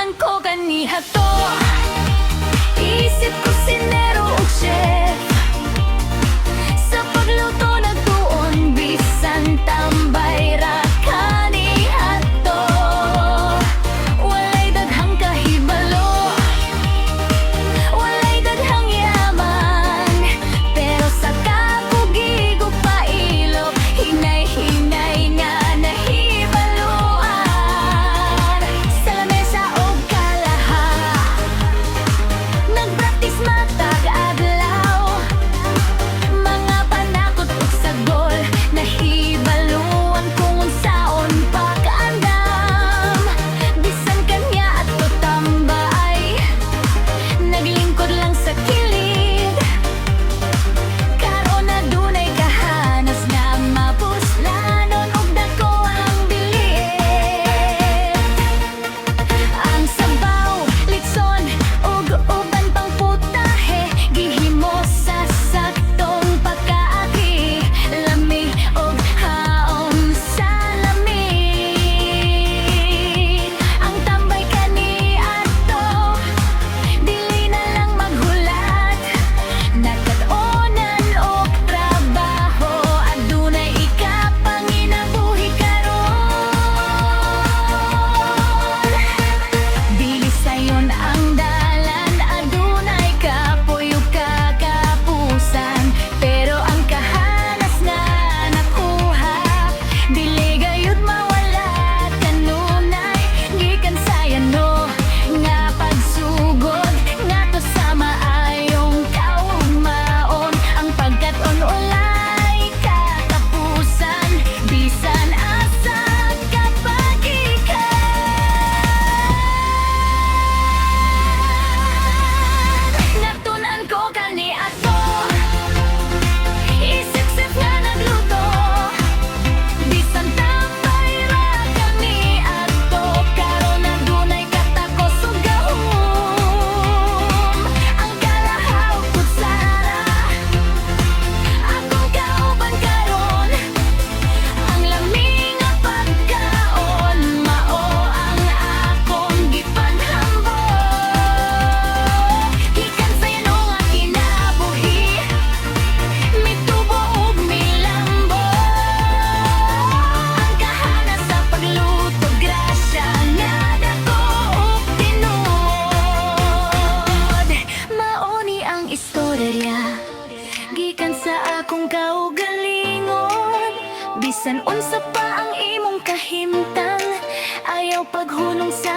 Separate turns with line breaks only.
natunan ko kaniha to. Isip ko sinero o chef, sa pagluto nagtuon bisan tambay ra kaniha to. Walay daghang kahibalo, walay daghang yaman, pero sa kabugi ko pailog, hinay-hinay nga nahibaluan. Sa lamesa o kalaha, nagpraktis matag adlaw, mga panakot ug sagol, nahibaluan kung unsaon pagkaandam. Bisan kanya ato tambay, naglingkod lang sa kilid. Karon adunay kahanas nga mapuslanon ug dako ang biliit. Ang sabaw, litson ug uban pang putahe, gihimo sa saktong pagkaagi, lami ug haom sa lamig. Ang tambay kani ato, dili na lang maghulat, nagkat-onan og trabaho, adunay ikapanginabuhi karon. Dili sayon ang dalan, adunay kapoy ug kakapusan, pero ang kahanas nga nakuha, dili gayud mawala. Kanunay gikan sa yano nga pagsugod ngadto sa maayong kaugmaon. Ang pagkat-on walay katapusan, bisan asa kapag natunan ko kani ato. Isip-sip nga nagluto, bisan tambay ra kani ato. Karon adunay katakos ug gahom, ang kalahaw kutsara, akong kauban karon. Ang laming nga pagkaon, mao ang akong gipanhambog. Gikan sa yano nga kinabuhi, mitubo ug milambo. Ang kahanas sa pagluto, grasya nga dako ug tinuod. Mauni ang istorya, gikan sa akong kaugalingon. Bisan unsa pa ang imong kahimtang, ayaw paghunong sa